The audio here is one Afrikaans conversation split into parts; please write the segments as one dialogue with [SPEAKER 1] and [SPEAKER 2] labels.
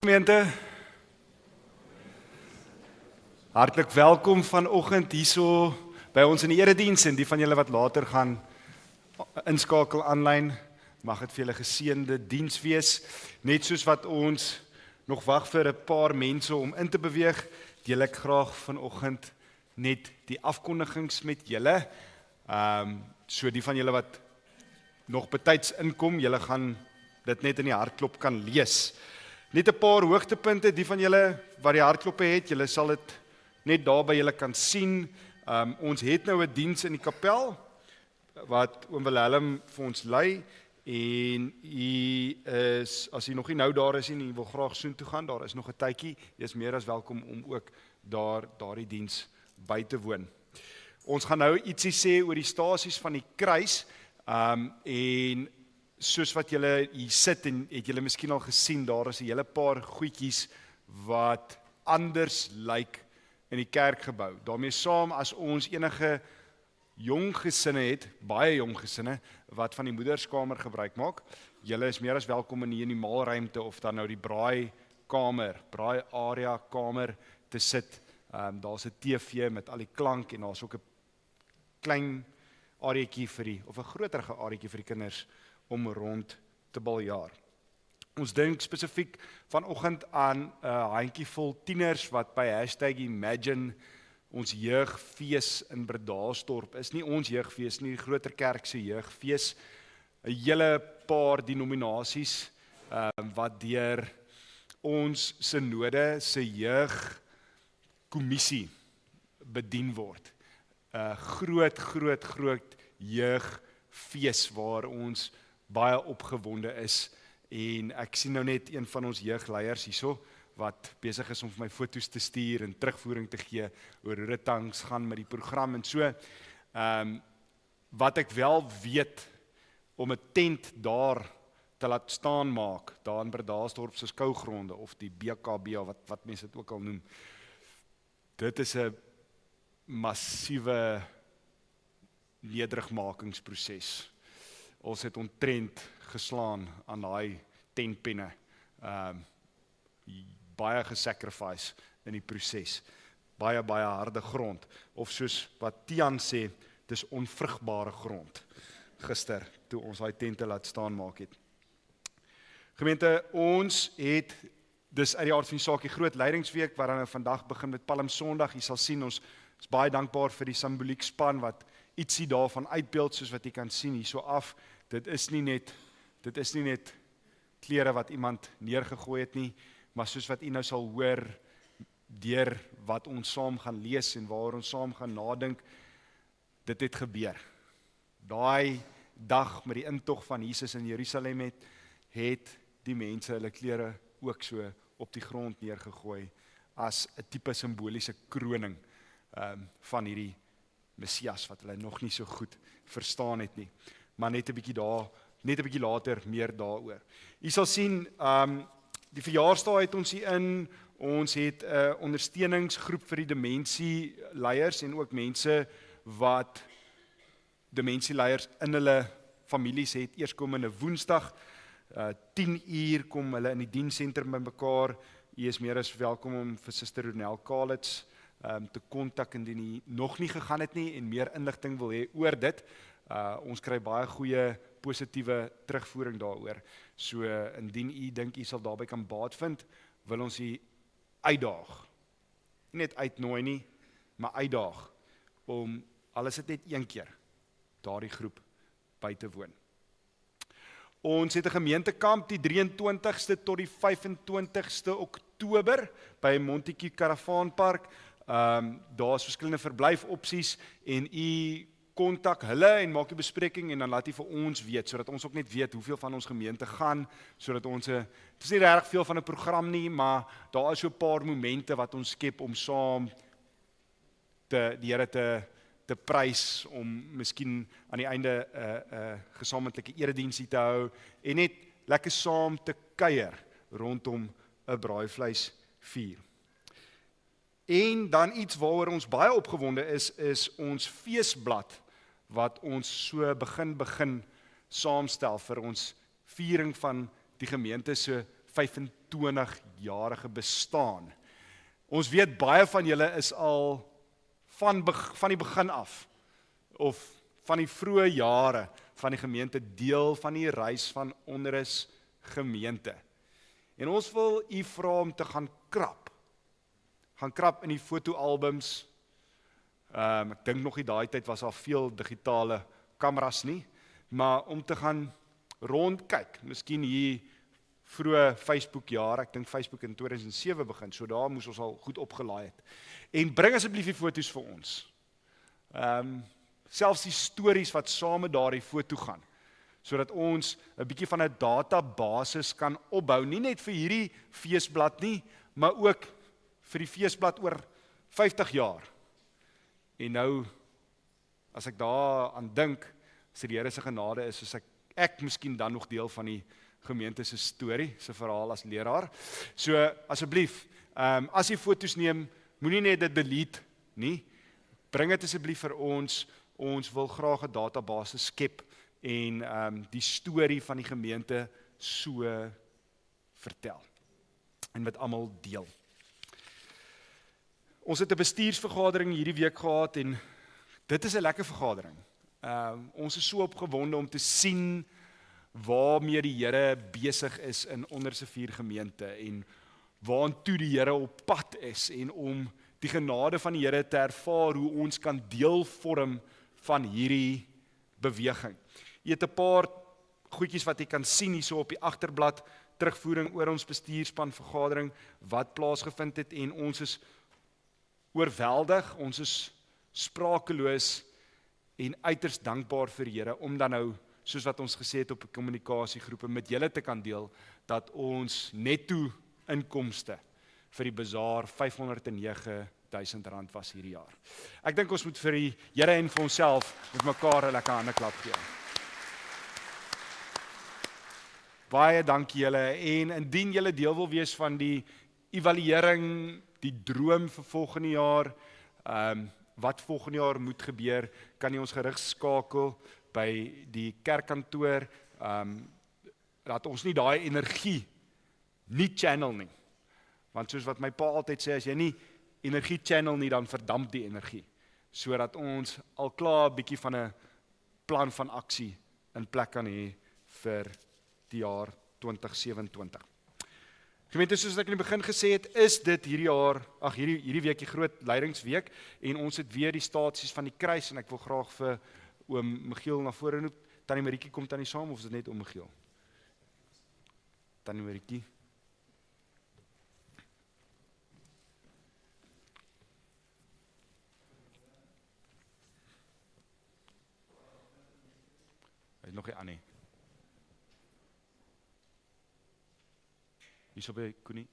[SPEAKER 1] Gemeente, hartlik welkom vanoggend hierso by ons in die erediens en die van julle wat later gaan inskakel aanlyn. Mag dit vir julle geseënde diens wees. Net soos wat ons nog wag vir 'n paar mense om in te beweeg, deel ek graag vanoggend net die afkondigings met julle. So die van julle wat nog betyds inkom, julle gaan dit net in die hartklop kan lees. Net 'n paar hoogtepunte, die van julle wat die hartkloppe het, julle sal dit net daar by julle kan sien. Ons het nou 'n diens in die kapel wat oom Wilhelm vir ons lei en as hy nog nie nou daar is nie, hy wil graag soontoe gaan, daar is nog 'n tydjie, jy is meer as welkom om ook daardie diens by te woon. Ons gaan nou ietsie sê oor die stasies van die kruis en soos wat julle hier sit en het julle miskien al gesien, daar is 'n hele paar goedjies wat anders lyk in die kerkgebou. Daarmee saam as ons enige jong gesinne het, baie jong gesinne wat van die moederskamer gebruik maak, julle is meer as welkom in die maalruimte of dan nou die braai area kamer te sit. Daar's 'n TV met al die klank en daar's ook 'n klein areetjie of 'n groterige areetjie vir die kinders om rond te baljaar. Ons dink spesifiek vanoggend aan 'n handjievol tieners wat by #Imagine ons jeugfees in Bredasdorp is. Nie ons jeugfees nie, die groter kerk se jeugfees. 'n Hele paar denominasies wat deur ons synode se jeugkommissie bedien word. 'n Groot jeugfees waar ons baie opgewonde is en ek sien nou net een van ons jeugleiers hierso wat besig is om vir my foto's te stuur en terugvoering te gee oor hoe dit tans gaan met die program en so. Wat ek wel weet om 'n tent daar te laat staan maak, daar in Bredasdorp se skougronde of die BKB of wat mense dit ook al noem. Dit is 'n massiewe nederigmakingsproses. Ons het ontrent geslaan aan daai tentpenne. Baie gesacrifice in die proses. Baie harde grond. Of soos wat Tian sê, dis onvrugbare grond. Gister, toe ons daai tente laat staan maak het. Gemeente, ons het dis uit die aard van die saak die groot leidingsweek wat dan vandag begin met Palm Sondag. Jy sal sien, ons is baie dankbaar vir die simboliek span wat ietsie daarvan uitbeeld, soos wat jy kan sien hierso af. Dit is nie net klere wat iemand neergegooi het nie, maar soos wat u nou sal hoor deur wat ons saam gaan lees en waar ons saam gaan nadink, dit het gebeur. Daai dag met die intog van Jesus in Jerusalem het die mense hulle klere ook so op die grond neergegooi as 'n tipe simboliese kroning van hierdie Messias wat hulle nog nie so goed verstaan het nie. Maar net 'n bietjie later meer daaroor. Jy sal sien, die verjaarsdag het ons hier in, ons het 'n ondersteuningsgroep vir die demensieleiers en ook mense wat demensieleiers in hulle families het. Eerskomende Woensdag, 10 uur kom hulle in die diensentrum bymekaar. U is meer as welkom om vir Suster Ronel Kalitz te kontak indien u nog nie gegaan het nie en meer inligting wil hê oor dit. Ons kry baie goeie positiewe terugvoering daaroor. So indien u dink u sal daarby kan baat vind, wil ons u uitdaag. Nie net uitnooi nie, maar uitdaag om alles net een keer daardie groep by te woon. Ons het 'n gemeentekamp die 23ste tot die 25ste Oktober by Montetjie Karavaanpark. Daar is verskillende verblyfopsies en u kontak hulle en maak die bespreking en dan laat u vir ons weet, sodat ons ook net weet hoeveel van ons gemeente gaan, sodat ons het is nie regtig veel van 'n program nie, maar daar is so 'n paar momente wat ons skep om saam die Here te prys, om miskien aan die einde 'n gesamentlike erediensie te hou en net lekker saam te kuier rondom 'n braaivleisvuur. En dan iets waaroor ons baie opgewonde is ons feesblad wat ons so begin saamstel vir ons viering van die gemeente se 25-jarige bestaan. Ons weet baie van julle is al van die begin af, of van die vroeë jare van die gemeente deel van die reis van Onrus gemeente. En ons wil u vra om te gaan krap in die fotoalbums. Ek dink nog die daai tyd was al veel digitale kameras nie, maar om te gaan rondkyk, miskien hier vroeë Facebook jaar, ek dink Facebook in 2007 begin, so daar moes ons al goed opgelaai het. En bring asseblief die foto's vir ons. Selfs die stories wat saam met daardie foto gaan, sodat ons 'n bietjie van 'n databasis kan opbou, nie net vir hierdie feesblad nie, maar ook vir die feesblad oor 50 jaar. En nou, as ek daaraan dink, as die Here se genade is, soos ek miskien dan nog deel van die gemeente se storie, se verhaal as leraar. So asseblief, as jy foto's neem, moenie net dit delete nie. Bring dit asseblief vir ons. Ons wil graag 'n database skep en die storie van die gemeente so vertel en met almal deel. Ons het 'n bestuursvergadering hierdie week gehad en dit is 'n lekker vergadering. Ons is so opgewonde om te sien waarmee die Here besig is in Onderrivier gemeente en waantoe die Here op pad is en om die genade van die Here te ervaar hoe ons kan deel vorm van hierdie beweging. Jy het 'n paar goedjies wat jy kan sien hierso op die agterblad, terugvoering oor ons bestuurspan vergadering wat plaasgevind het en ons is oorweldig, ons is sprakeloos en uiters dankbaar vir die Here om dan nou, soos wat ons gesê het op 'n kommunikasiegroepe met julle te kan deel, dat ons netto inkomste vir die bazaar R509,000 was hierdie jaar. Ek dink ons moet vir die Here en vir onsself met mekaar 'n lekker hande klap gee. Baie dankie julle en indien julle deel wil wees van die evaluering, die droom vir volgende jaar, wat volgende jaar moet gebeur, kan jy ons gerig skakel by die kerkkantoor, dat ons nie daai energie nie channel nie. Want soos wat my pa altyd sê, as jy nie energie channel nie, dan verdamp die energie. Sodat ons al klaar 'n bietjie van 'n plan van aksie in plek kan hê vir die jaar 2027. Gemeente, soos ek in die begin gesê het, is dit hierdie week die groot leidingsweek en ons het weer die stasies van die kruis en ek wil graag vir oom Michiel na vore roep. Tannie Maritjie, kom tannie saam of is dit net oom Michiel? Tannie Maritjie. Hy is nog nie aan nie. Hierso by Koenie.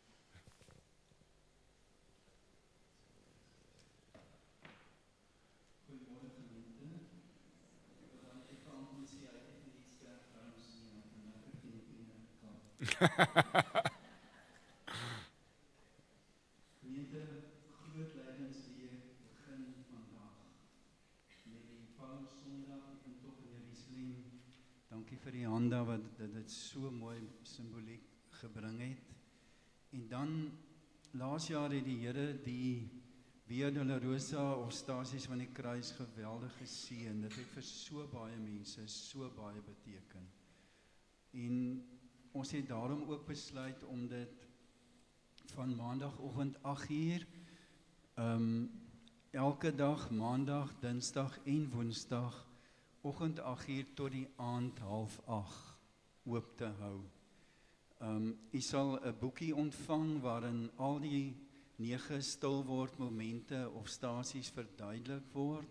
[SPEAKER 2] Gemeente, groot leidingsweek begin vandag met die Paulus-Sondag. Ek kom tog in Jerusalem. Dankie vir die hande wat dit so mooi simboliek gebring het. En dan laas jaar het die Here die Via Dolorosa of Stasies van die Kruis geweldig geseën. Dit het vir so baie mense so baie beteken. En ons het daarom ook besluit om dit van maandagoggend 8:00, elke dag, maandag, dinsdag en woensdag, oggend 8:00 tot die aand 7:30 oop te hou. U sal 'n boekie ontvang waarin al die 9 stilword momente of stasies verduidelik word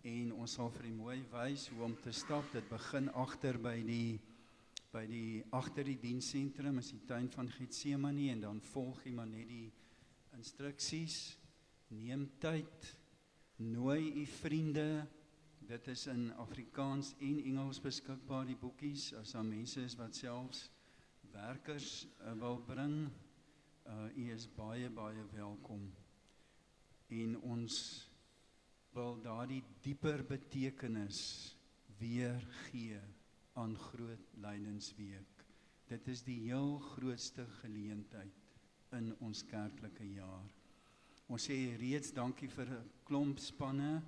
[SPEAKER 2] en ons sal vir u mooi wys hoe om te stap. Dit begin agter agter die dienssentrum, is die tuin van Getsemane en dan volg jy maar net die instruksies. Neem tyd, nooi u vriende. Dit is in Afrikaans en Engels beskikbaar die boekies as daar mense is wat selfs werkers wil bring. U is baie welkom. En ons wil daardie dieper betekenis weer gee aan groot lydingsweek dit is die heel grootste geleentheid in ons kerklike jaar. Ons sê reeds dankie vir 'n klomp spanne,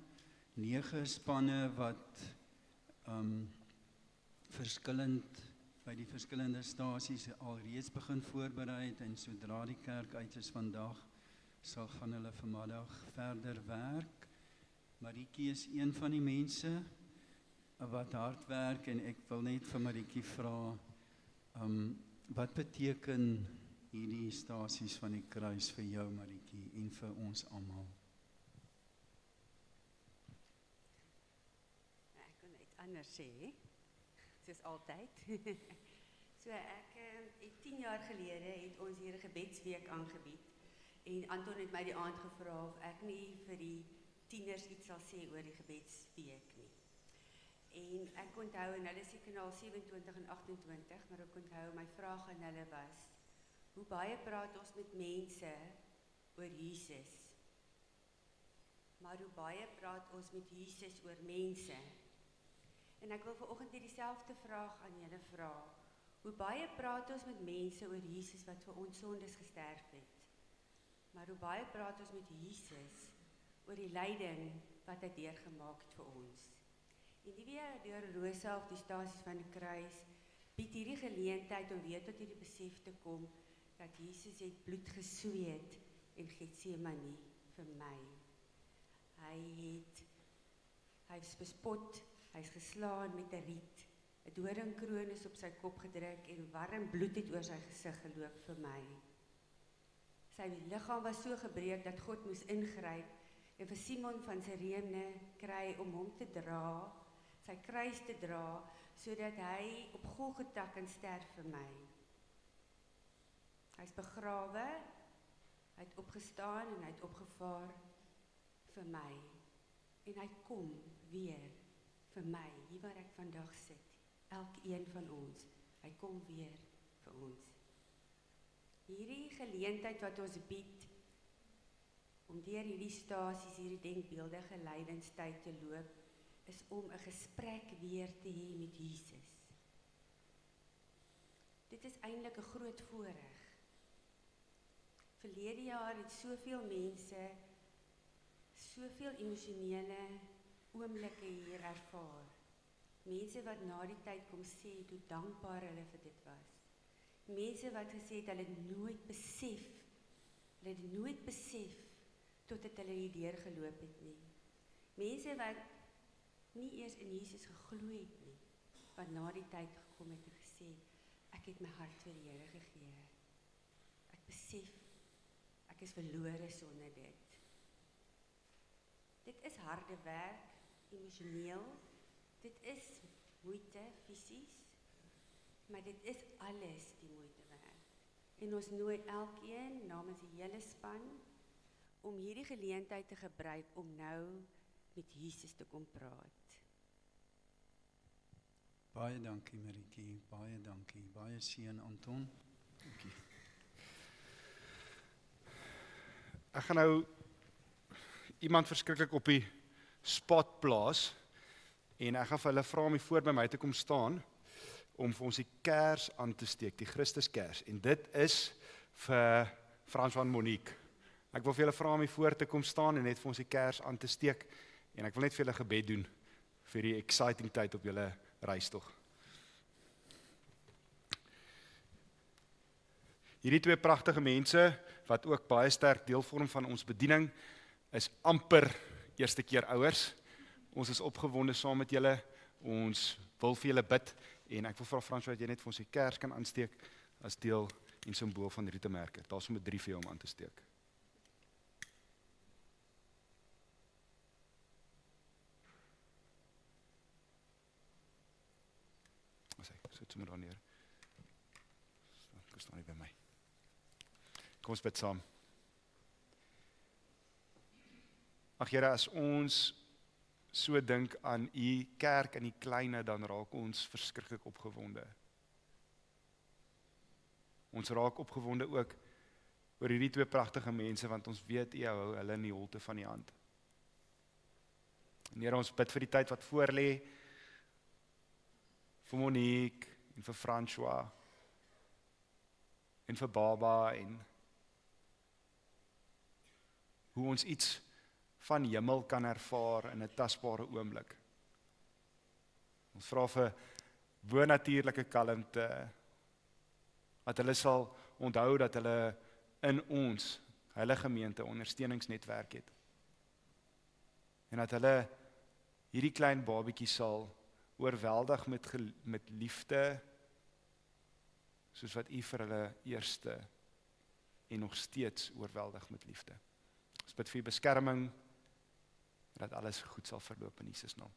[SPEAKER 2] 9 spanne wat verskillend by die verskillende stasies alreeds begin voorberei het, en sodra die kerk uit is vandag, sal van hulle vanmiddag verder werk. Marietjie is een van die mense wat hard werk, en ek wil net vir Marietjie vra, wat beteken hierdie stasies van die kruis vir jou, Marietjie, en vir ons almal?
[SPEAKER 3] Ek kan net anders sê, soos altyd. So ek het 10 jaar gelede het ons hier 'n gebedsweek aangebied, en Anton het my die aand gevra of ek nie vir die tieners iets sal sê oor die gebedsweek nie. En ek onthou, en hulle is seker nou al 27 en 28, maar ek onthou my vraag aan hulle was, hoe baie praat ons met mense oor Jesus? Maar hoe baie praat ons met Jesus oor mense? En ek wil vanoggend dieselfde vraag aan julle vra. Hoe baie praat ons met mense oor Jesus wat vir ons sondes gesterf het? Maar hoe baie praat ons met Jesus oor die lyding wat hy deurgemaak het vir ons? En die weer deur Rosa of die stasies van die kruis bied hierdie geleentheid om weer tot hierdie besef te kom dat Jesus het bloed gesweet in Getsemane vir my. Hy is bespot, hy is geslaan met 'n riet, 'n doringkroon is op sy kop gedruk en warm bloed het oor sy gesig geloop vir my. Sy liggaam was so gebreek dat God moes ingryp en vir Simon van Sirene kry om hom te dra, sy kruis te dra, sodat hy op Golgotha kan sterf vir my. Hy is begrawe, hy het opgestaan en hy het opgevaar vir my. En hy kom weer vir my, hier waar ek vandag sit, elkeen van ons, hy kom weer vir ons. Hierdie geleentheid wat ons bied, om deur hierdie stasies, hierdie denkbeeldige lydenstyd te loop, is om 'n gesprek weer te hê met Jesus. Dit is eintlik 'n groot voorreg. Verlede jaar het soveel mense, soveel emosionele oomblikke hier ervaar. Mense wat na die tyd kom sê hoe dankbaar hulle vir dit was. Mense wat gesê het hulle het nooit besef totdat hulle hierdeur geloop het nie. Mense wat nie eers in Jesus geglo het nie, wat na die tyd gekom het en gesê, ek het my hart vir die Here gegee. Ek besef, ek is verlore sonder dit. Dit is harde werk, emosioneel, dit is moeite, fisies, maar dit is alles die moeite werd. En ons nooi elkeen namens die hele span om hierdie geleentheid te gebruik om nou met Jesus te kom praat.
[SPEAKER 2] Baie dankie Marietjie, baie dankie, baie seën Anton.
[SPEAKER 1] Dankie. Ek gaan nou iemand verskriklik op die spot plaas, en ek gaan vir hulle vra om hier voor by my te kom staan, om vir ons die kers aan te steek, die Christuskers, en dit is vir Frans van Monique. Ek wil vir julle vra om hier voor te kom staan en net vir ons die kers aan te steek, en ek wil net vir julle gebed doen vir die exciting tyd op julle reistog. Hierdie twee pragtige mense, wat ook baie sterk deel vorm van ons bediening, is amper eerste keer ouers. Ons is opgewonde saam met julle, ons wil vir julle bid, en ek wil vra Frans, dat jy net vir ons die kers kan aansteek, as deel en simbool van hierdie merke. Daar is sommer 3 vir jou om aan te steek. Sit sommer daar neer. Ek staan nie by my. Kom ons bid saam. Ag Here, as ons so dink aan u kerk in die kleine, dan raak ons verskriklik opgewonde. Ons raak opgewonde ook oor hierdie twee pragtige mense, want ons weet u hou hulle in die holte van die hand. En Here, ons bid vir die tyd wat voor lê, vir Monique en vir François, en vir baba en hoe ons iets van hemel kan ervaar in 'n tasbare oomblik. Ons vra vir bonatuurlike kalmte, dat hulle sal onthou dat hulle in ons heilige gemeente ondersteuningsnetwerk het. En dat hulle hierdie klein babietjie sal oorweldig met liefde, soos wat U vir hulle eerste en nog steeds oorweldig met liefde. Ons bid vir U beskerming, en dat alles goed sal verloop in Jesus naam.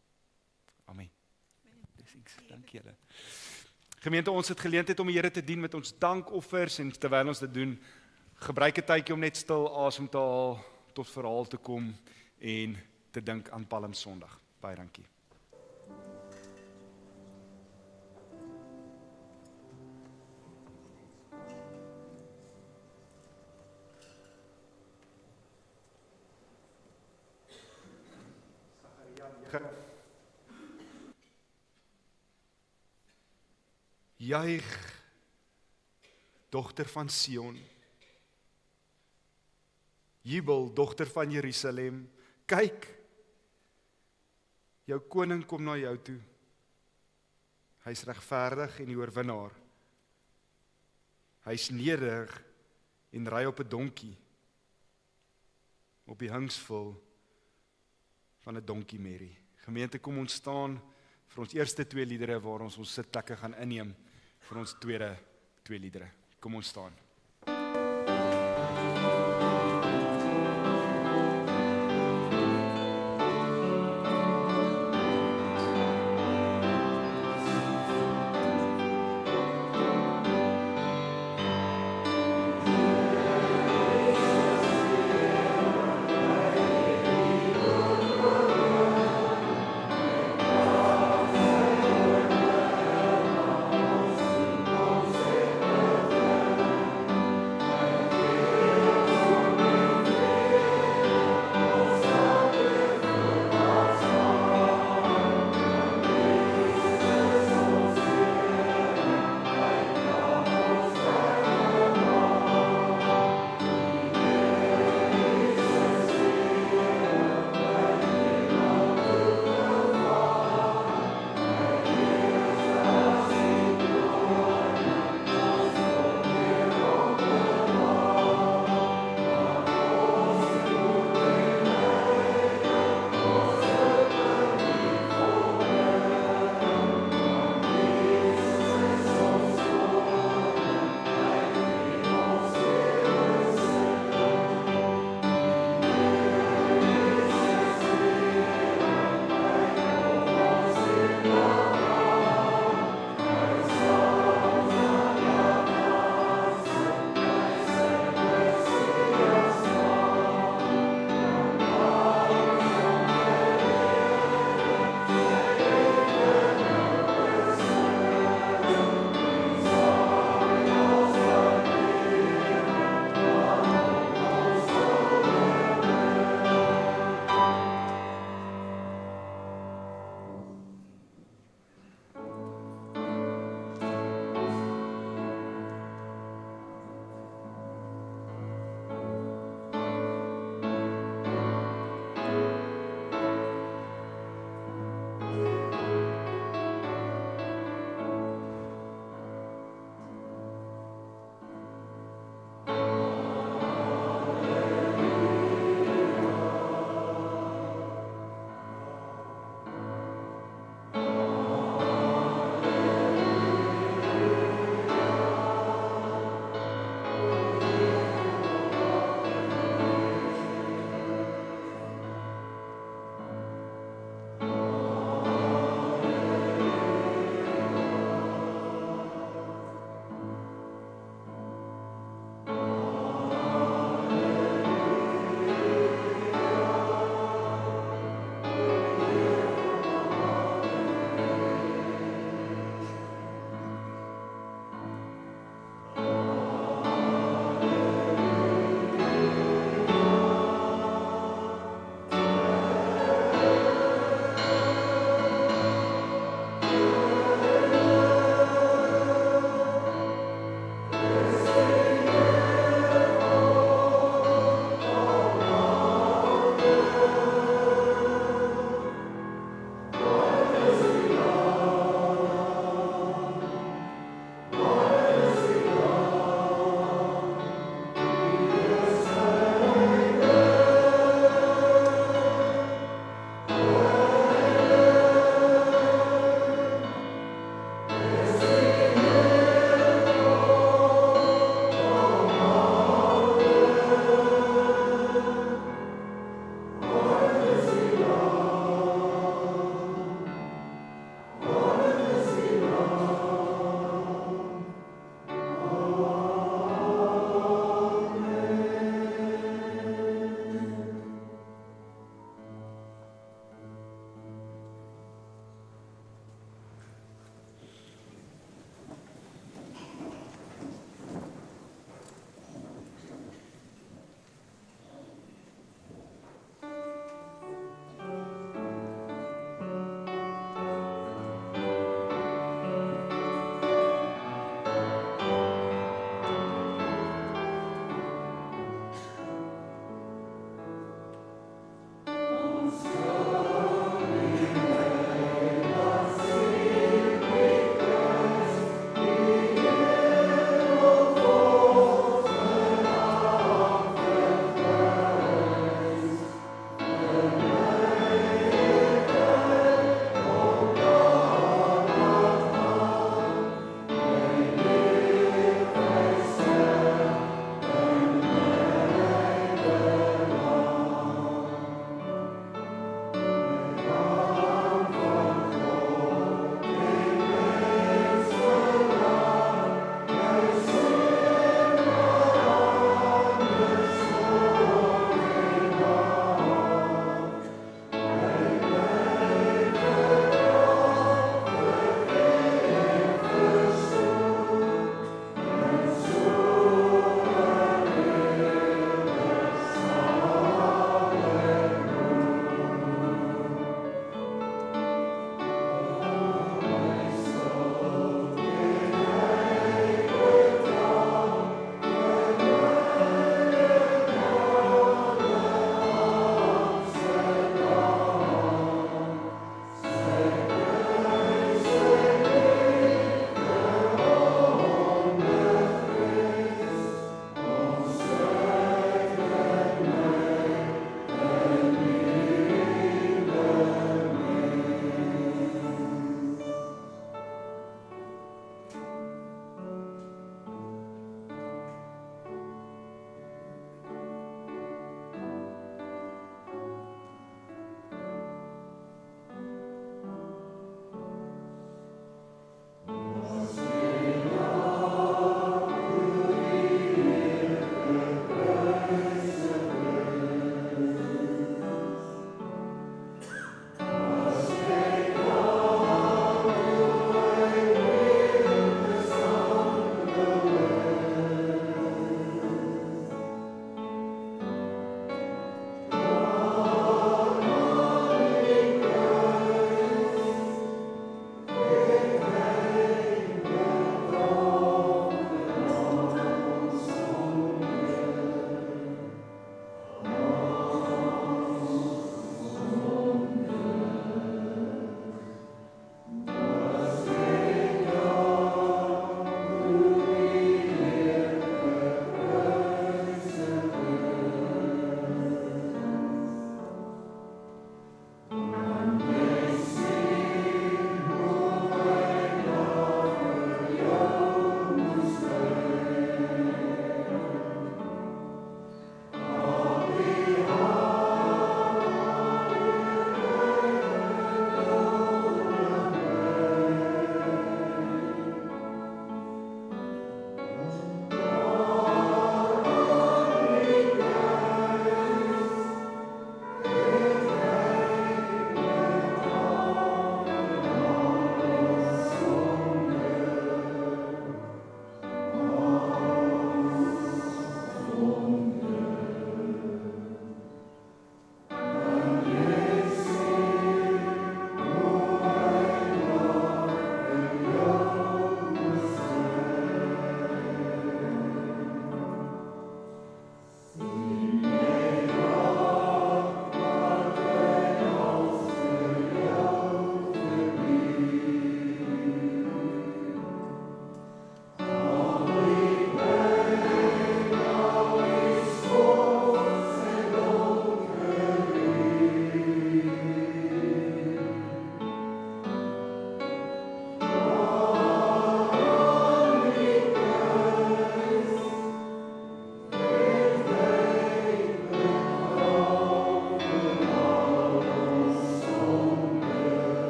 [SPEAKER 1] Amen. Dankie julle. Gemeente, ons het geleentheid om die Here te dien met ons dankoffers, en terwyl ons dit doen, gebruik 'n tydjie om net stil asem te haal, tot verhaal te kom en te dink aan Palm Sondag. Baie dankie. Juig, dogter van Sion. Jubel, dogter van Jerusalem. Kyk, jou koning kom na jou toe. Hy's regverdig en die oorwinnaar. Hy's nederig en ry op 'n donkie, op die hingsvul van 'n donkiemerrie. Gemeente, kom ons staan vir ons eerste 2 liedere waar ons sitplekke gaan inneem vir ons tweede 2 liedere. Kom ons staan.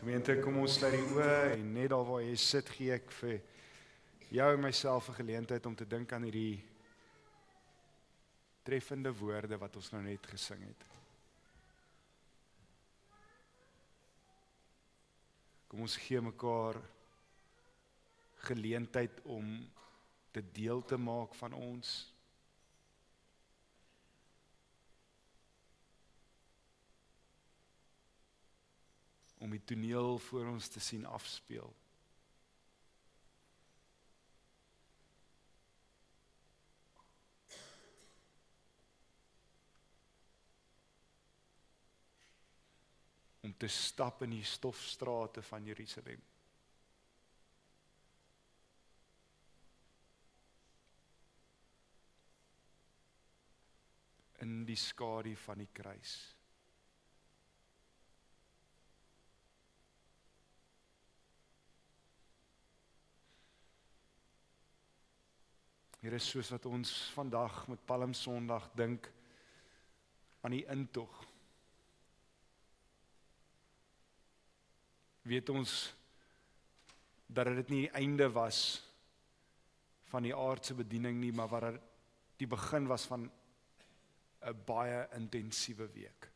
[SPEAKER 1] Gemeente, kom ons sluit die oë en net daar waar jy sit, gee ek vir jou en myself 'n geleentheid om te dink aan hierdie treffende woorde wat ons nou net gesing het. Kom ons gee mekaar geleentheid om dit deel te maak van ons. Om die toneel voor ons te sien afspeel. Om te stap in die stofstrate van Jerusalem. In die skadu van die kruis. Here, soos wat ons vandag met Palmsondag dink aan die intog, weet ons dat dit nie die einde was van die aardse bediening nie, maar wat dit die begin was van 'n baie intensiewe week.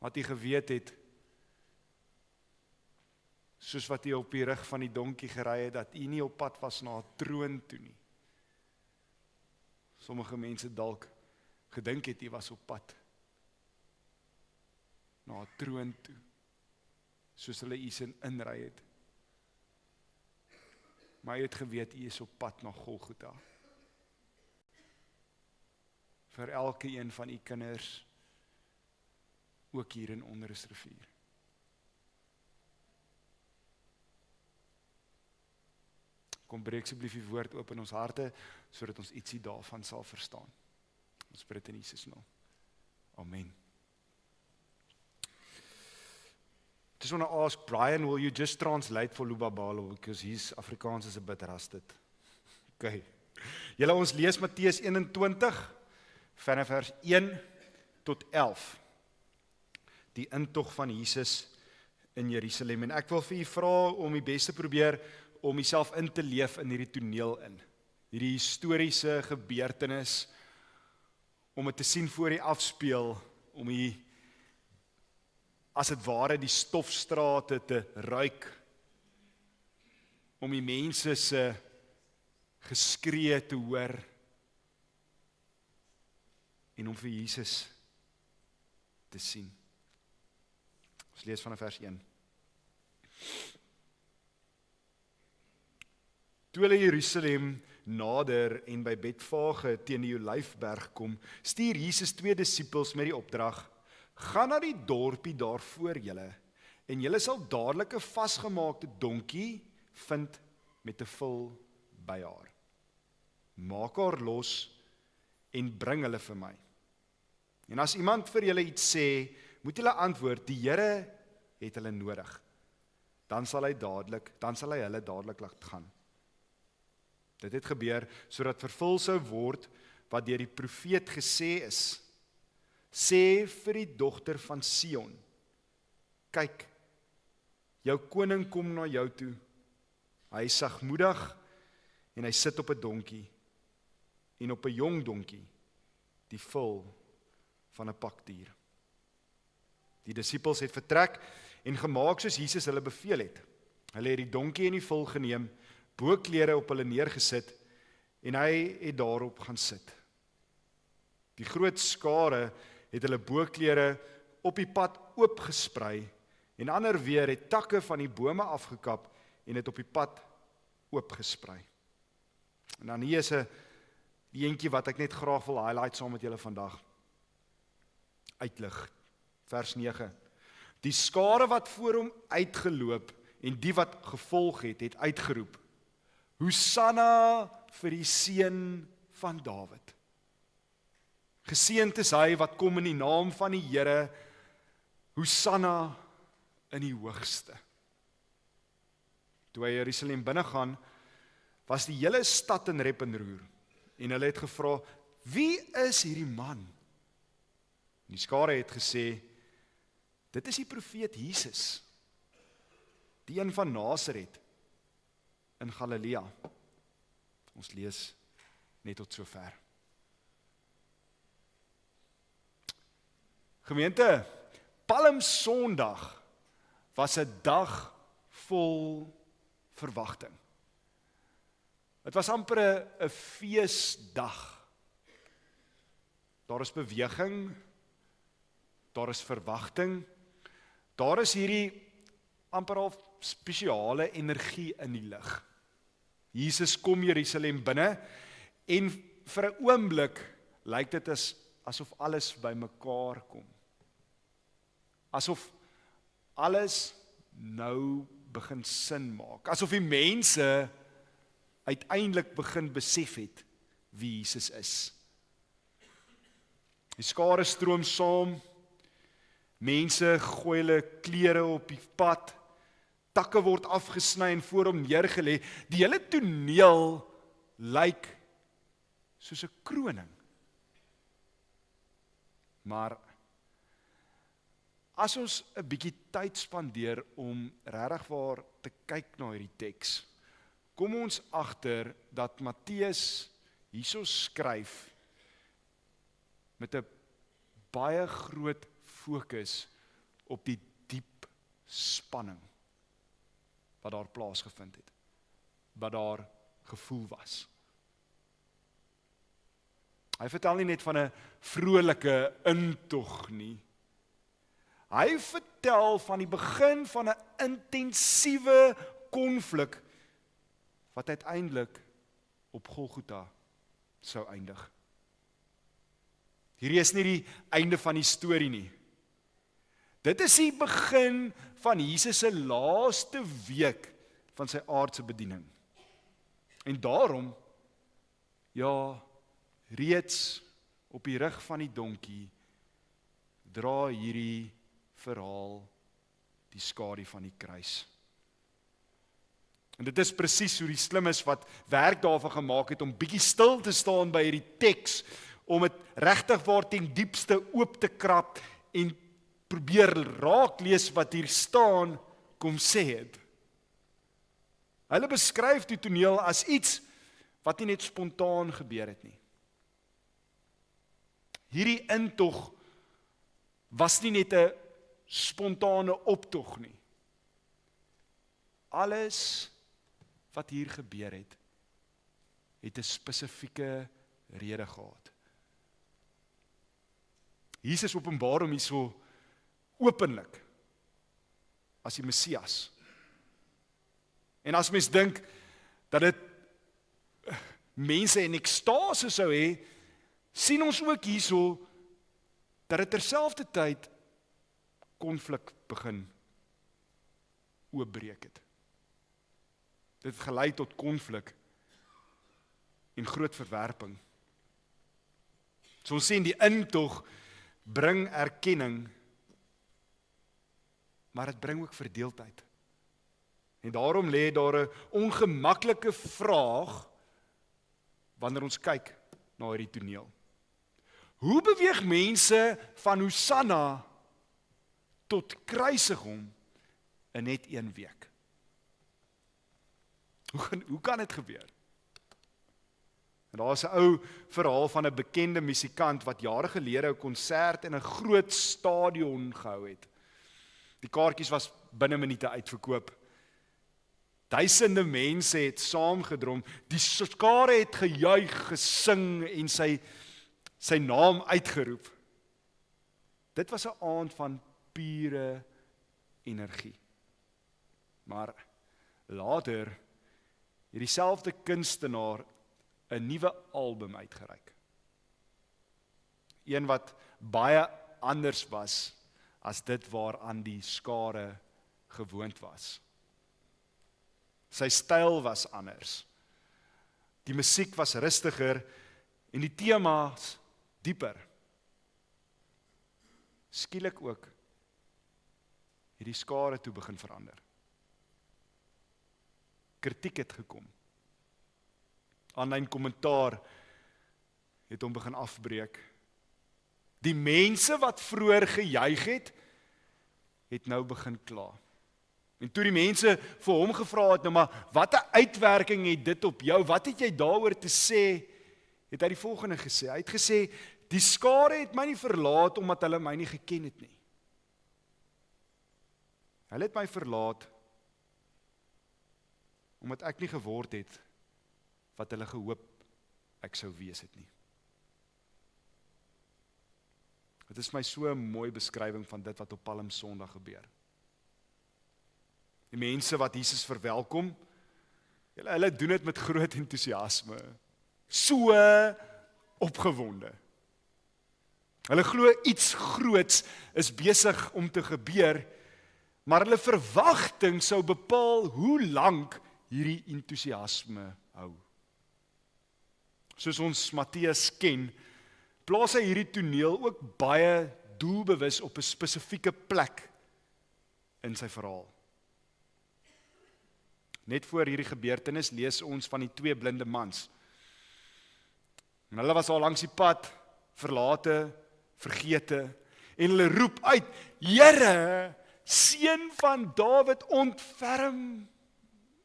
[SPEAKER 1] Wat jy geweet het, soos wat jy op die rug van die donkie gery het, dat jy nie op pad was na 'n troon toe nie. Sommige mense dalk gedink het jy was op pad na 'n troon toe, soos hulle iets inry het. Maar jy het geweet jy is op pad na Golgotha. Vir elke een van u kinders, ook hier in Onrusrivier. Kom breek asseblief die woord oop in ons harte, sodat ons ietsie daarvan sal verstaan. Ons bid in Jesus naam. Amen. Just want to ask Brian, will you just translate for Lubabalo, because his Afrikaans is a bit rusted. Okay. Julle, ons lees Matteus 21, vanaf vers 1 tot 11. Die intog van Jesus in Jerusalem. En ek wil vir u vra om die beste probeer om jouself in te leef in hierdie toneel in. Hierdie historiese gebeurtenis, om dit te sien voor die afspeel, om die, as het ware, die stofstrate te ruik, om die mense se geskree te hoor, en om vir Jesus te sien. Ons lees vanaf vers 1. Toe hulle Jerusalem nader en by Betfage teen die Olyfberg kom, stuur Jesus 2 disippels met die opdrag: gaan na die dorpie daar voor julle, en julle sal dadelik 'n vasgemaakte donkie vind met 'n vul by haar. Maak haar los en bring hulle vir my. En as iemand vir julle iets sê, moet julle antwoord: die Here het hulle nodig. Dan sal hy hulle dadelik laat gaan. Dit het gebeur sodat vervul sou word wat deur die profeet gesê is: sê vir die dogter van Sion, kyk, jou koning kom na jou toe. Hy is sagmoedig en hy sit op 'n donkie, en op 'n jong donkie, die vul van 'n pakdier. Die disippels het vertrek en gemaak soos Jesus hulle beveel het. Hulle het die donkie en die vul geneem, boklere op hulle neergesit, en hy het daarop gaan sit. Die groot skare het hulle boklere op die pad oopgesprei, en ander weer het takke van die bome afgekap en het op die pad oopgesprei. En dan hier is 'n eentjie wat ek net graag wil highlight saam met julle vandag. Uitlig. Vers 9. Die skare wat voor hom uitgeloop en die wat gevolg het uitgeroep: Hosanna vir die seun van Dawid. Geseënd is hy wat kom in die naam van die Here. Hosanna in die hoogste. Toe hy Jerusalem binnegaan, was die hele stad in rep en roer. En hulle het gevra: wie is hierdie man? Die skare het gesê, dit is die profeet Jesus, die een van Nasaret in Galilea. Ons lees net tot sover. Gemeente, Palmsondag was 'n dag vol verwagting. Dit was amper 'n feesdag. Daar is beweging, daar is verwagting, daar is hierdie amper al spesiale energie in die lug. Jesus kom Jerusalem binne en vir 'n oomblik lyk dit asof alles bymekaar kom. Asof alles nou begin sin maak. Asof die mense uiteindelik begin besef het wie Jesus is. Die skare stroom saam, mense gooi hulle klere op die pad, takke word afgesny en voor hom neergelê. Die hele toneel lyk soos 'n kroning. Maar as ons 'n bietjie tyd spandeer om regtig waar te kyk na hierdie teks, kom ons agter dat Matteus hierso skryf met 'n baie groot fokus op die diep spanning wat daar plaasgevind het, wat daar gevoel was. Hy vertel nie net van 'n vrolike intog nie. Hy vertel van die begin van 'n intensiewe konflik wat uiteindelik op Golgotha sou eindig. Hierdie is nie die einde van die storie nie. Dit is die begin van Jesus se laaste week van sy aardse bediening. En daarom, ja, reeds op die rug van die donkie dra hierdie verhaal die skadu van die kruis. En dit is presies hoe die slimmes wat werk daarvan gemaak het om bietjie stil te staan by hierdie teks, om dit regtig waar ten diepste oop te krap en probeer raak lees wat hier staan, kom sê het. Hulle beskryf die toneel as iets wat nie net spontaan gebeur het nie. Hierdie intog was nie net 'n spontane optog nie. Alles wat hier gebeur het 'n spesifieke rede gehad. Jesus openbaar hom hierso openlik as die Messias. En as mens dink dat dit mense in ekstase sou hê, sien ons ook hierso dat dit terselfdertyd konflik begin oopbreek het. Dit het gelei tot konflik en groot verwerping. So ons sien die intog bring erkenning, maar dit bring ook verdeeldheid. En daarom lê daar 'n ongemaklike vraag wanneer ons kyk na hierdie toneel. Hoe beweeg mense van Hosanna tot kruisig hom in net 1 week? Hoe kan dit gebeur? En daar is 'n ou verhaal van 'n bekende musikant wat jare gelede 'n konsert in 'n groot stadion gehou het. Die kaartjies was binne minute uitverkoop. Duisende mense het saamgedrom, die skare het gejuig, gesing en sy naam uitgeroep. Dit was 'n aand van pure energie. Maar later het dieselfde kunstenaar 'n nuwe album uitgereik. Een wat baie anders was as dit waaraan die skare gewoond was. Sy styl was anders. Die musiek was rustiger en die tema's dieper. Skielik ook het die skare toe begin verander. Kritiek het gekom. Aanlyn kommentaar het hom begin afbreek. Die mense wat vroeër gejuig het nou begin kla. En toe die mense vir hom gevra het, nou maar, wat 'n uitwerking het dit op jou? Wat het jy daaroor te sê? Het hy die volgende gesê. Hy het gesê, die skare het my nie verlaat omdat hulle my nie geken het nie. Hulle het my verlaat omdat ek nie geword het wat hulle gehoop ek sou wees het nie. Dit is my so 'n mooi beskrywing van dit wat op Palm Sondag gebeur. Die mense wat Jesus verwelkom, hulle doen dit met groot entoesiasme. So opgewonde. Hulle glo iets groots is besig om te gebeur, maar hulle verwagting sou bepaal hoe lank hierdie entoesiasme hou. Soos ons Matteus ken, plaas hy hierdie toneel ook baie doelbewus op 'n spesifieke plek in sy verhaal. Net voor hierdie gebeurtenis lees ons van die 2 blinde mans. En hulle was al langs die pad, verlate, vergete, en hulle roep uit, Here, Seun van Dawid, ontferm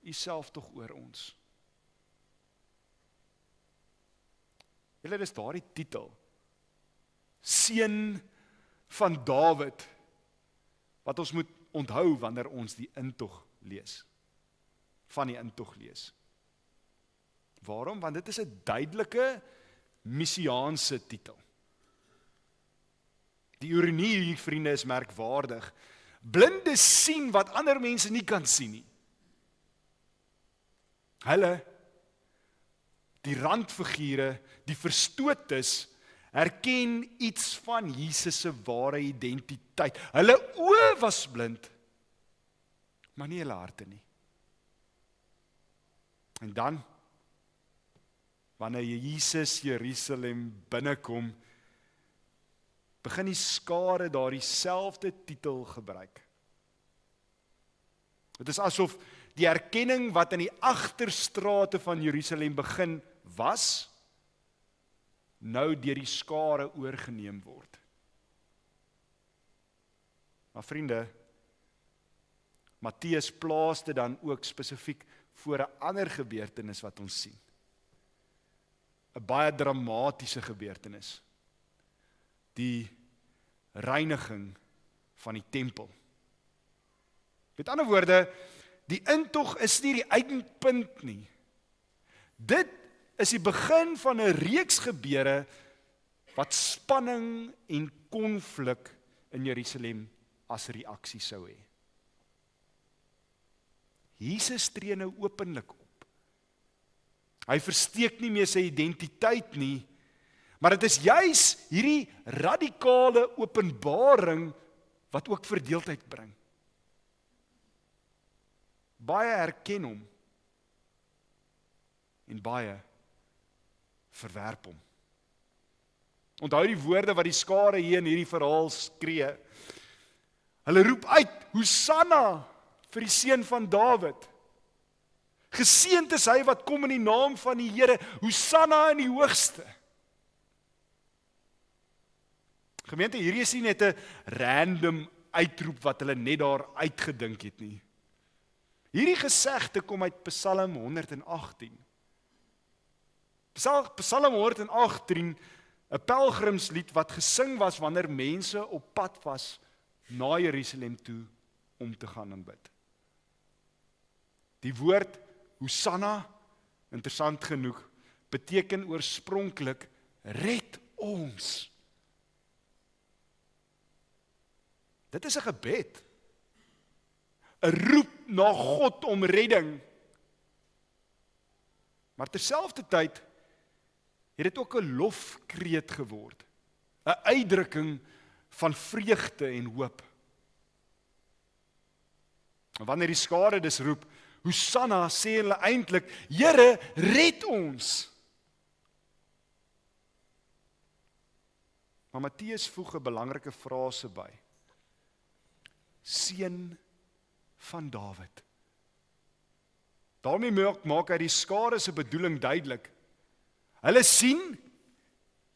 [SPEAKER 1] U self tog oor ons. Julle, dis daardie titel, Seun van Dawid, wat ons moet onthou wanneer ons die intog lees. Van die intog lees. Waarom? Want dit is 'n duidelike messiaanse titel. Die ironie hier, vriende, is merkwaardig. Blindes sien wat ander mense nie kan sien nie. Hulle, die randfigure, die verstootes, herken iets van Jesus se ware identiteit. Hulle oë was blind, maar nie hulle harte nie. En dan, wanneer Jesus Jerusalem binnekom, begin die skare daardie selfde titel gebruik. Dit is asof die erkenning wat in die agterstrate van Jerusalem begin was, nou deur die skare oorgeneem word. Maar vriende, Matteus plaas dit dan ook spesifiek voor 'n ander gebeurtenis wat ons sien. 'n Baie dramatiese gebeurtenis. Die reiniging van die tempel. Met ander woorde, die intog is nie die eindpunt nie. Dit is die begin van 'n reeks gebeure wat spanning en konflik in Jerusalem as reaksie sou hê. Jesus tree nou openlik op. Hy versteek nie meer sy identiteit nie, maar dit is juis hierdie radikale openbaring wat ook verdeeldheid bring. Baie herken hom en baie verwerp hom. Onthou die woorde wat die skare hier in hierdie verhaal skree. Hulle roep uit, Hosanna vir die seun van Dawid. Geseënd is hy wat kom in die naam van die Here, Hosanna in die hoogste. Gemeente, hierdie is nie net 'n random uitroep wat hulle net daar uitgedink het nie. Hierdie gesegde kom uit Psalm 118. Psalm 118, 'n pelgrimslied wat gesing was wanneer mense op pad was na Jerusalem toe om te gaan aanbid. Die woord Hosanna, interessant genoeg, beteken oorspronklik red ons. Dit is 'n gebed. 'n roep na God om redding. Maar terselfdertyd het dit ook 'n lofkreet geword. 'n uitdrukking van vreugde en hoop. En wanneer die skare dus roep, Hosanna, sê hulle eintlik, Here, red ons. Maar Matteus voeg 'n belangrike frase by. Seun van Dawid. Daarmee maak hy die skare se bedoeling duidelik. Hulle sien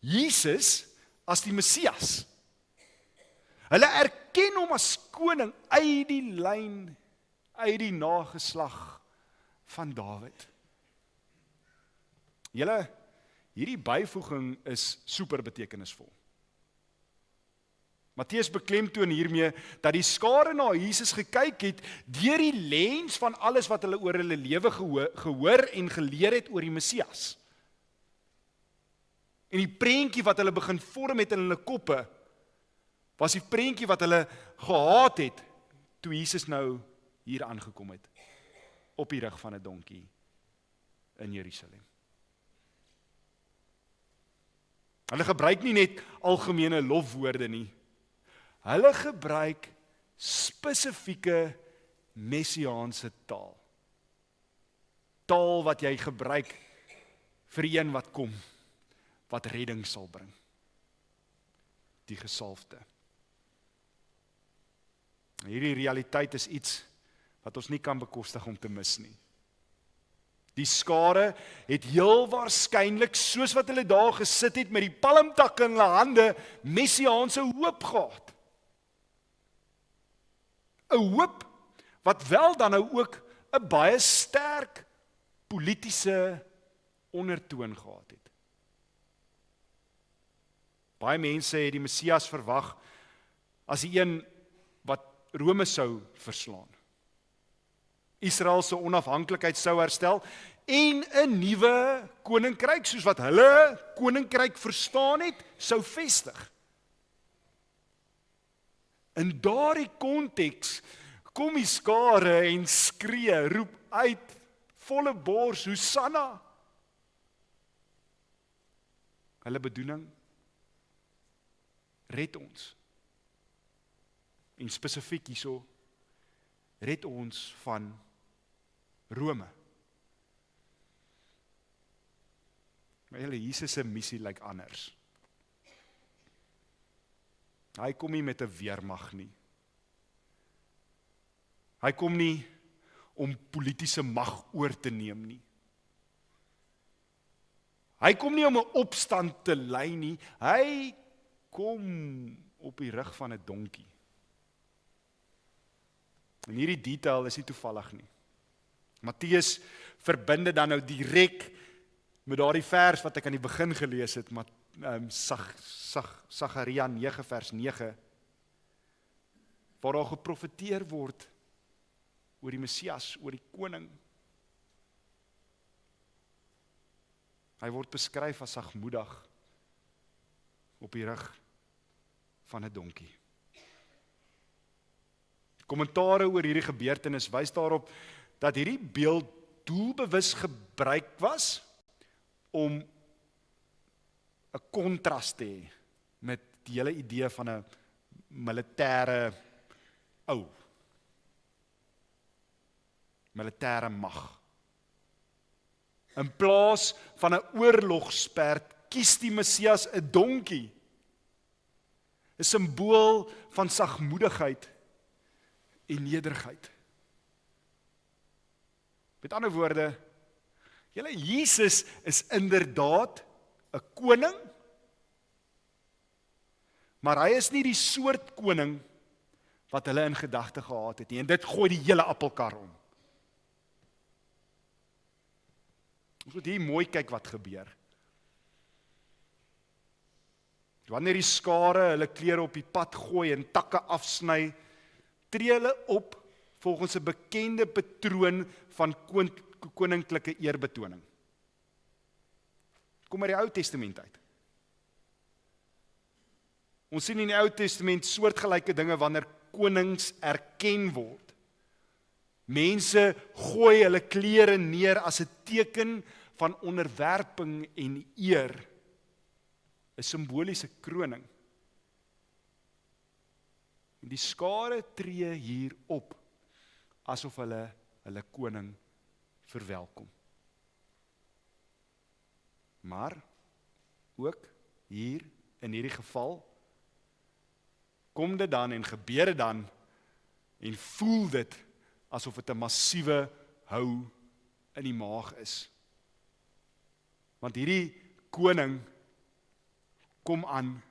[SPEAKER 1] Jesus as die Messias. Hulle erken hom as koning uit die lyn, uit die nageslag van Dawid. Julle, hierdie byvoeging is super betekenisvol. Matteus beklemtoon hiermee dat die skare na Jesus gekyk het deur die lens van alles wat hulle oor hulle lewe gehoor en geleer het oor die Messias. En die prentjie wat hulle begin vorm het in hulle koppe, was die prentjie wat hulle gehaat het toe Jesus nou hier aangekom het op die rug van 'n donkie in Jerusalem. Hulle gebruik nie net algemene lofwoorde nie. Hulle gebruik spesifieke messiaanse taal. Taal wat jy gebruik vir een wat kom, wat redding sal bring. Die gesalfde. Hierdie realiteit is iets wat ons nie kan bekostig om te mis nie. Die skare het heel waarskynlik, soos wat hulle daar gesit het met die palmtakke in hulle hande, messiaanse hoop gehad. 'n Hoop wat wel dan nou ook 'n baie sterk politiese ondertoon gehad het. Baie mense het die Messias verwag as die een wat Rome sou verslaan. Israel se onafhanklikheid sou herstel en 'n nuwe koninkryk soos wat hulle koninkryk verstaan het, sou vestig. In daardie konteks kom die skare en skree, roep uit, volle bors, Hosanna. Hulle bedoeling, red ons. En spesifiek hierso, red ons van Rome. Maar julle, Jesus se missie lyk anders. Hy kom nie met 'n weermag nie. Hy kom nie om politieke mag oor te neem nie. Hy kom nie om 'n opstand te lei nie. Hy kom op die rug van 'n donkie. En hierdie detail is nie toevallig nie. Matteus verbind dit dan nou direk met daardie vers wat ek aan die begin gelees het, Sagaria 9 vers 9, waar daar geprofeteer word oor die Messias, oor die koning. Hy word beskryf as sagmoedig op die rug van 'n donkie. Kommentare oor hierdie gebeurtenis wys daarop dat hierdie beeld doelbewus gebruik was om 'n kontras te hê met die hele idee van 'n militêre mag. In plaas van 'n oorlogsperd kies die Messias 'n donkie, 'n simbool van sagmoedigheid en nederigheid. Met ander woorde, julle, Jesus is inderdaad 'n koning, maar hy is nie die soort koning wat hulle in gedagte gehad het nie, en dit gooi die hele appelkar om. Ons moet hier mooi kyk wat gebeur. Wanneer die skare hulle klere op die pad gooi en takke afsny, tree hulle op volgens 'n bekende patroon van koninklike eerbetoning. Kom uit die Ou Testament uit. Ons sien in die Ou Testament soortgelyke dinge wanneer konings erken word. Mense gooi hulle klere neer as 'n teken van onderwerping en eer, 'n simboliese kroning. En die skare tree hier op asof hulle koning verwelkom. Maar ook hier in hierdie geval kom dit dan en gebeur dit dan en voel dit asof dit 'n massiewe hou in die maag is. Want hierdie koning kom aan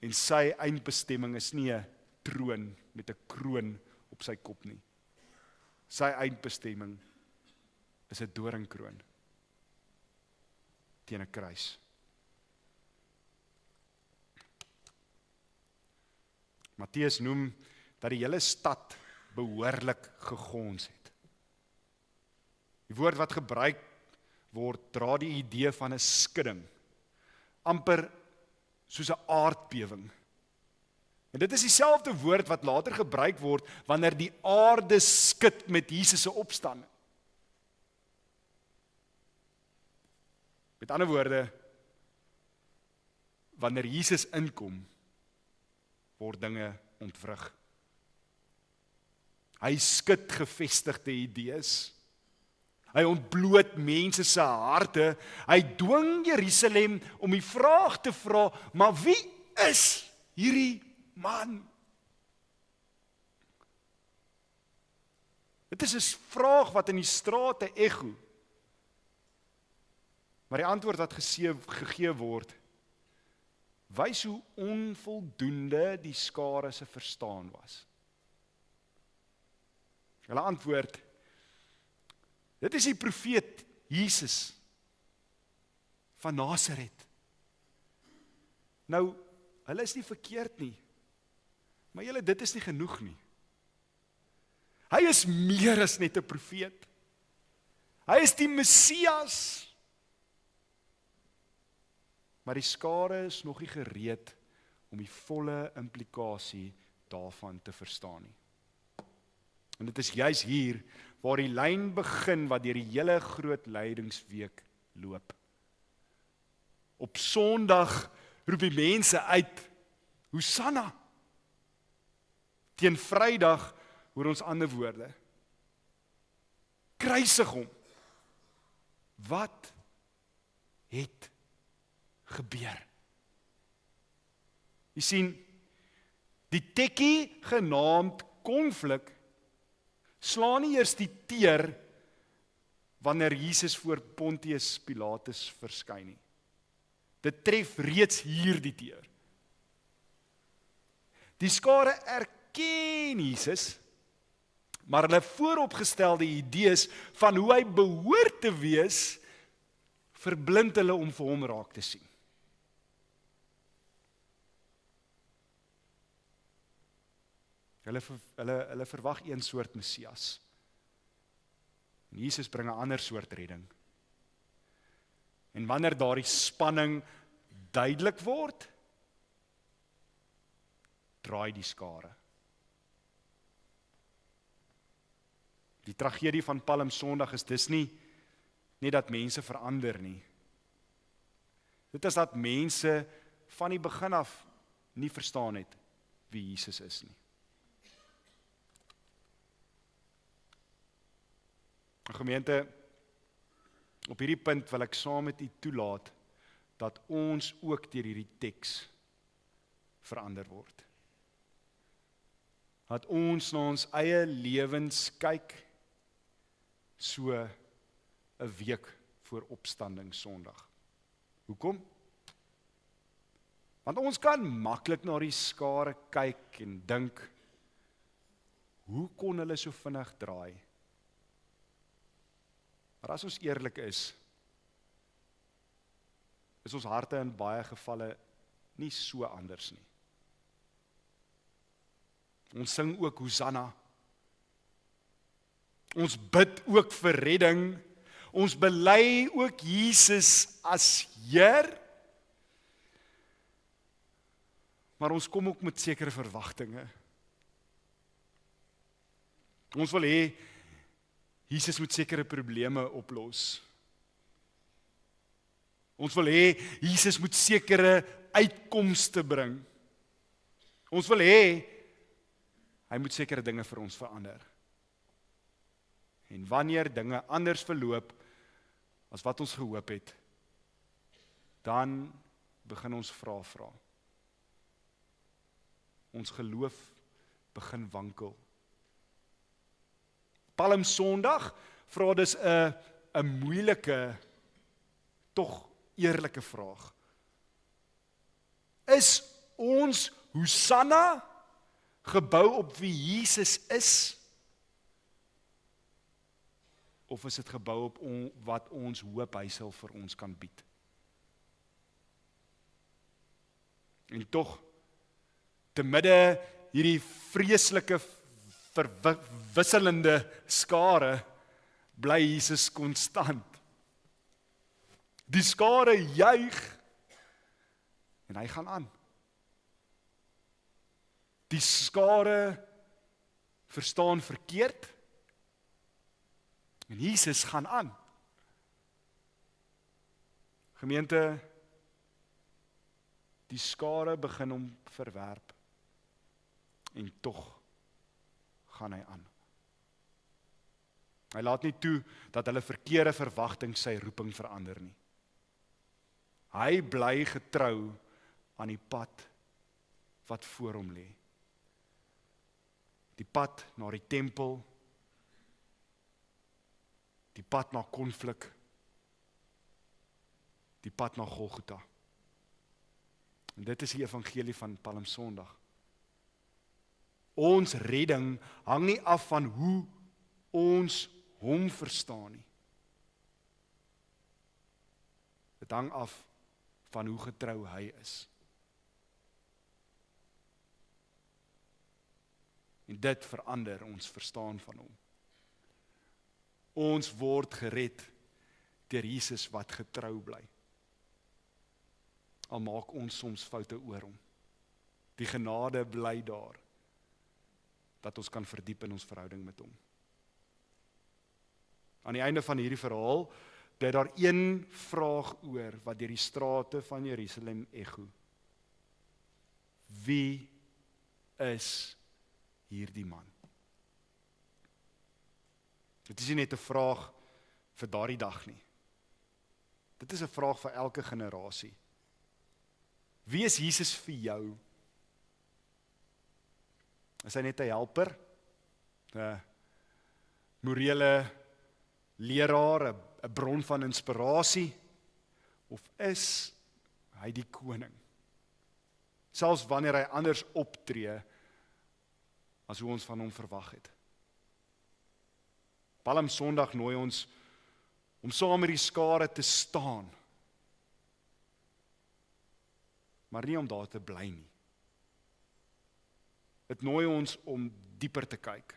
[SPEAKER 1] en sy eindbestemming is nie 'n troon met 'n kroon op sy kop nie. Sy eindbestemming is 'n doringkroon teen 'n kruis. Matteus noem dat die hele stad behoorlik gegons het. Die woord wat gebruik word, dra die idee van 'n skudding, amper soos 'n aardbewing. En dit is dieselfde woord wat later gebruik word wanneer die aarde skud met Jesus se opstanding. Met ander woorde, wanneer Jesus inkom, word dinge ontwrig. Hy skud gevestigde idees. Hy ontbloot mense se harte. Hy dwing Jerusalem om die vraag te vra, maar wie is hierdie man? Dit is 'n vraag wat in die strate ego. Maar die antwoord wat gegee word, wys hoe onvoldoende die skare se verstaan was. Hulle antwoord, dit is die profeet Jesus van Nasaret. Nou, hulle is nie verkeerd nie, maar julle, dit is nie genoeg nie. Hy is meer as net 'n profeet. Hy is die Messias. Maar die skare is nog nie gereed om die volle implikasie daarvan te verstaan nie. En dit is juis hier waar die lyn begin wat deur die hele groot lydingsweek loop. Op Sondag roep die mense uit, Hosanna. Teen Vrydag hoor ons ander woorde. Kruisig hom. Wat het gebeur? Jy sien, die tekkie genaamd konflik slaan nie eers die teer wanneer Jesus voor Pontius Pilatus verskyn nie. Dit tref reeds hier die teer. Die skare erken Jesus, maar hulle vooropgestelde idees van hoe hy behoort te wees, verblind hulle om vir hom raak te sien. Hulle verwag een soort Messias. En Jesus bring 'n ander soort redding. En wanneer daardie spanning duidelik word, draai die skare. Die tragedie van Palm Sondag is dis nie dat mense verander nie. Dit is dat mense van die begin af nie verstaan het wie Jesus is nie. Gemeente, op hierdie punt wil ek saam met u toelaat dat ons ook deur hierdie teks verander word. Dat ons na ons eie lewens kyk so 'n week voor opstanding Sondag. Hoekom? Want ons kan maklik na die skare kyk en dink, hoe kon hulle so vinnig draai? Maar as ons eerlik is ons harte in baie gevalle nie so anders nie. Ons sing ook Hosanna. Ons bid ook vir redding. Ons bely ook Jesus as Heer. Maar ons kom ook met sekere verwagtinge. Ons wil hê Jesus moet sekere probleme oplos. Ons wil hê Jesus moet sekere uitkomste bring. Ons wil hê hy moet sekere dinge vir ons verander. En wanneer dinge anders verloop as wat ons gehoop het, dan begin ons vra. Ons geloof begin wankel. Palm Sondag vra dus 'n moeilike, tog eerlike vraag. Is ons Hosanna gebou op wie Jesus is? Of is dit gebou op wat ons hoop hy sal vir ons kan bied? En tog, te midde hierdie vreeslike verwisselende skare, bly Jesus konstant. Die skare juig, en hy gaan aan. Die skare verstaan verkeerd, en Jesus gaan aan. Gemeente, die skare begin hom verwerp, en tog gaan hy aan. Hy laat nie toe dat hulle verkeerde verwagting sy roeping verander nie. Hy bly getrou aan die pad wat voor hom lê. Die pad na die tempel, die pad na konflik, die pad na Golgotha. En dit is die evangelie van Palm Sondag. Ons redding hang nie af van hoe ons hom verstaan nie. Dit hang af van hoe getrou hy is. En dit verander ons verstaan van hom. Ons word gered deur Jesus wat getrou bly. Al maak ons soms foute oor hom. Die genade bly daar, dat ons kan verdiep in ons verhouding met hom. Aan die einde van hierdie verhaal, bly daar een vraag oor, wat deur die strate van Jerusalem echo. Wie is hierdie man? Dit is nie net 'n vraag vir daardie dag nie. Dit is 'n vraag vir elke generasie. Wie is Jesus vir jou? Is hy net 'n helper? 'n morele leraar, 'n bron van inspirasie? Of is hy die koning? Selfs wanneer hy anders optree as hoe ons van hom verwag het. Palm Sondag nooi ons om saam met die skare te staan, maar nie om daar te bly nie. Dit nooi ons om dieper te kyk,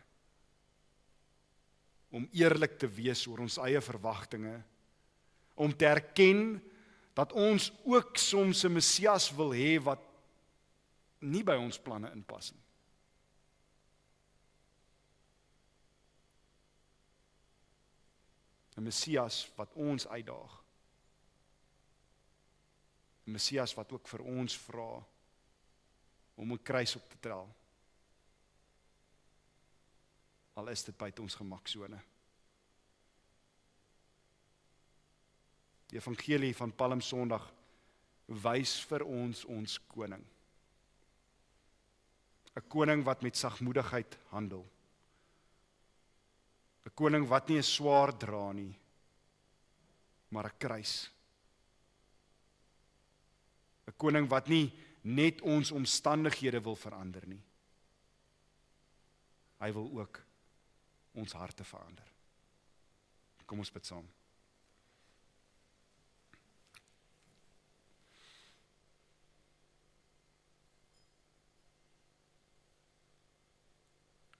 [SPEAKER 1] om eerlik te wees oor ons eie verwagtinge, om te erken dat ons ook soms 'n Messias wil hê wat nie by ons planne inpas nie. 'n Messias wat ons uitdaag. 'n Messias wat ook vir ons vra om 'n kruis op te dra. Al is dit buite ons gemaksone. Die evangelie van Palm Sondag wys vir ons koning. 'n Koning wat met sagmoedigheid handel. 'n Koning wat nie 'n swaard dra nie, maar 'n kruis. 'n Koning wat nie net ons omstandighede wil verander nie. Hy wil ook ons harte verander. Kom ons bid saam.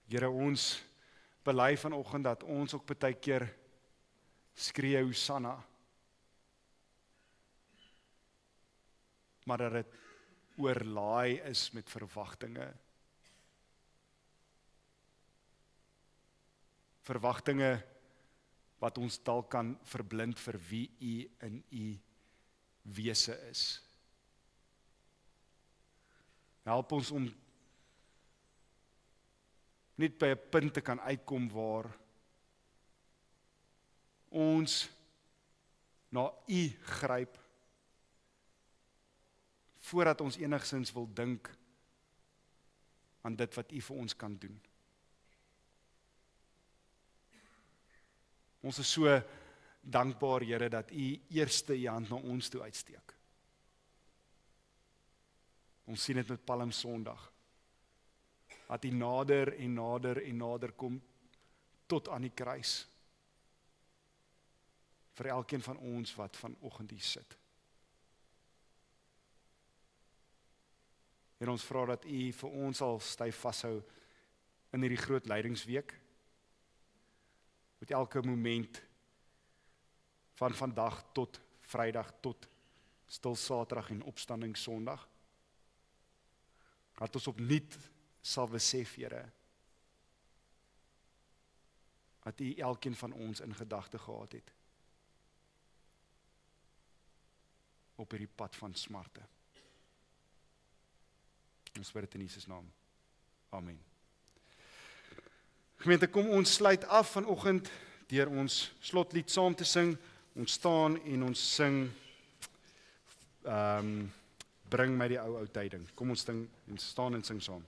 [SPEAKER 1] Here, ons bely vanoggend dat ons ook baie keer skree Hosanna, maar dat dit oorlaai is met verwagtinge. Verwagtinge wat ons dalk kan verblind vir wie U in U wese is. Help ons om net by 'n punt te kan uitkom waar ons na U gryp, voordat ons enigsins wil dink aan dit wat U vir ons kan doen. Ons is so dankbaar, Here, dat U eerste U hand na ons toe uitsteek. Ons sien dit met Palm Sondag. Dat hy nader en nader en nader kom tot aan die kruis. Vir elkeen van ons wat vanoggend hier sit. Here, ons vra dat U vir ons sal styf vashou in hierdie groot lydingsweek. Met elke moment van vandag tot Vrydag tot Stil Saterdag en Opstanding Sondag. Dat ons opnuut sal besef, Here, dat U elkeen van ons in gedagte gehad het op hierdie pad van smarte. Ons bid dit in Jesus naam. Amen. Gemeente, kom ons sluit af vanoggend deur ons slotlied saam te sing. Ons staan en ons sing Bring my die ou tyding. Kom ons staan en sing saam.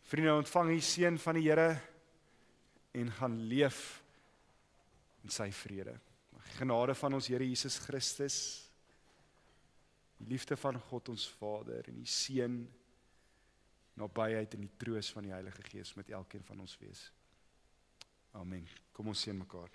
[SPEAKER 1] Vriende, ontvang die seën van die Here en gaan leef in sy vrede. Die genade van ons Here Jesus Christus, die liefde van God ons Vader en die seën, nabyheid en die troos van die Heilige Gees met elkeen van ons wees. Amen. Kom ons seën mekaar.